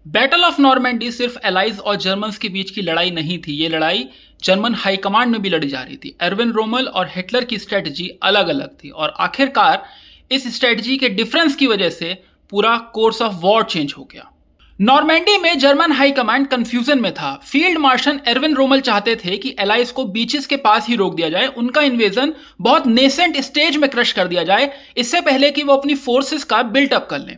Battle of Normandy सिर्फ allies और Germans के बीच की लड़ाई नहीं थी। ये लड़ाई जर्मन हाईकमांड में भी लड़ी जा रही थी। एर्विन रोमल और हिटलर की स्ट्रेटजी अलग अलग थी और आखिरकार इस स्ट्रेटजी के डिफरेंस की वजह से पूरा कोर्स ऑफ वॉर चेंज हो गया। नॉर्मैंडी में जर्मन हाईकमांड कंफ्यूजन में था। फील्ड मार्शल एर्विन रोमल चाहते थे कि एलाइज को बीचेस के पास ही रोक दिया जाए, उनका इन्वेजन बहुत नेसेंट स्टेज में क्रश कर दिया जाए, इससे पहले कि वो अपनी फोर्सेस का बिल्टअप कर लें।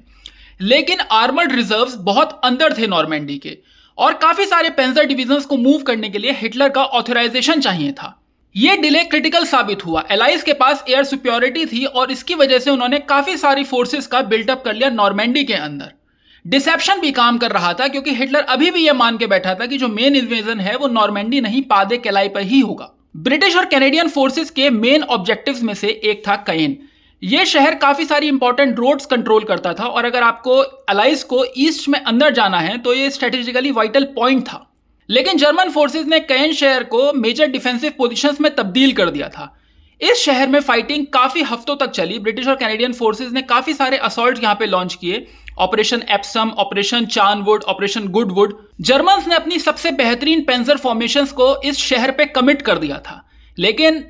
लेकिन आर्मर्ड रिजर्व्स बहुत अंदर थे नॉर्मैंडी के और काफी सारे पेंजर डिविजन्स को मूव करने के लिए हिटलर का ऑथराइजेशन चाहिए था। यह डिले क्रिटिकल साबित हुआ। एलाइज के पास एयर सुप्योरिटी थी और इसकी वजह से उन्होंने काफी सारी फोर्सेस का बिल्टअप कर लिया नॉर्मैंडी के अंदर। डिसेप्शन भी काम कर रहा था क्योंकि हिटलर अभी भी यह मान के बैठा था कि जो मेन इन्वेजन है वो नॉर्मैंडी नहीं पादे कैलाई पर ही होगा। ब्रिटिश और कैनेडियन फोर्सेस के मेन ऑब्जेक्टिव्स में से एक था कैन। यह शहर काफी सारी इंपॉर्टेंट रोड्स कंट्रोल करता था और अगर आपको अलाइज को ईस्ट में अंदर जाना है तो यह स्ट्रेटेजिकली वाइटल पॉइंट था। लेकिन जर्मन फोर्सेस ने कैन शहर को मेजर डिफेंसिव पोजीशंस में तब्दील कर दिया था। इस शहर में फाइटिंग काफी हफ्तों तक चली। ब्रिटिश और कैनेडियन फोर्सेस ने काफी सारे असॉल्ट यहां पे लॉन्च किए। Operation Epsom, operation Charnwood, operation Goodwood. Germans ने अपनी सबसे बेहतरीन पेंजर फॉर्मेशंस को इस शहर पे कमिट कर दिया था। लेकिन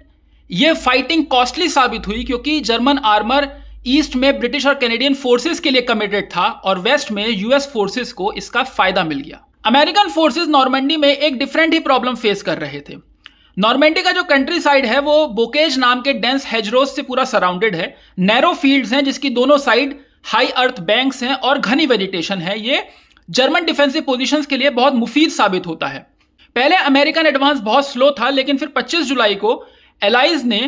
यह फाइटिंग कॉस्टली साबित हुई क्योंकि जर्मन आर्मर ईस्ट में ब्रिटिश और कैनेडियन फोर्सेस के लिए कमिटेड था और वेस्ट में यूएस फोर्सेस को इसका फायदा मिल गया। अमेरिकन फोर्सेस नॉर्मैंडी में एक डिफरेंट ही प्रॉब्लम फेस कर रहे थे। नॉर्मैंडी का जो कंट्री साइड है वो बोकेज नाम के डेंस हेजरोज से पूरा सराउंडेड है। नैरो फील्ड्स हैं जिसकी दोनों साइड हाई अर्थ बैंक्स हैं और घनी वेजिटेशन है। ये जर्मन डिफेंसिव पोजीशंस के लिए बहुत मुफीद साबित होता है। पहले अमेरिकन एडवांस बहुत स्लो था लेकिन फिर 25 जुलाई को एलाइज ने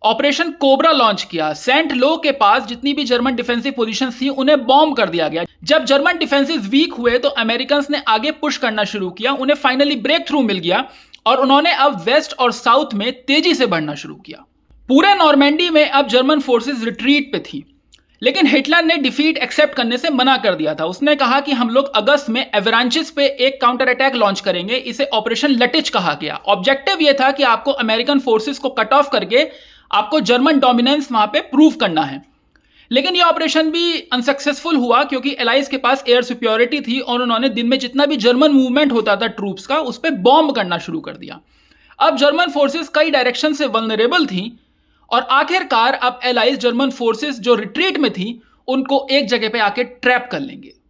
ऑपरेशन कोबरा लॉन्च किया। सेंट लो के पास जितनी भी जर्मन डिफेंसिव पोजीशंस थी उन्हें बॉम्ब कर दिया गया। जब जर्मन डिफेंसिव वीक हुए तो अमेरिकन ने आगे पुश करना शुरू किया। उन्हें फाइनली ब्रेक थ्रू मिल गया और उन्होंने अब वेस्ट और साउथ में तेजी से बढ़ना शुरू किया। पूरे नॉर्मैंडी में अब जर्मन फोर्सेस रिट्रीट पे थी लेकिन हिटलर ने डिफीट एक्सेप्ट करने से मना कर दिया था। उसने कहा कि हम लोग अगस्त में एवरांचिस पे एक काउंटर अटैक लॉन्च करेंगे। इसे ऑपरेशन लटिच कहा गया। ऑब्जेक्टिव यह था कि आपको अमेरिकन फोर्सेस को कट ऑफ करके आपको जर्मन डोमिनेंस वहां पे प्रूव करना है। लेकिन यह ऑपरेशन भी अनसक्सेसफुल हुआ क्योंकि एलाइज के पास एयर सुप्योरिटी थी और उन्होंने दिन में जितना भी जर्मन मूवमेंट होता था ट्रूप्स का उस पर बॉम्ब करना शुरू कर दिया। अब जर्मन फोर्सेस कई डायरेक्शन से वल्नरेबल थी और आखिरकार अब एलाइज जर्मन फोर्सेस जो रिट्रीट में थी उनको एक जगह पे आके ट्रैप कर लेंगे।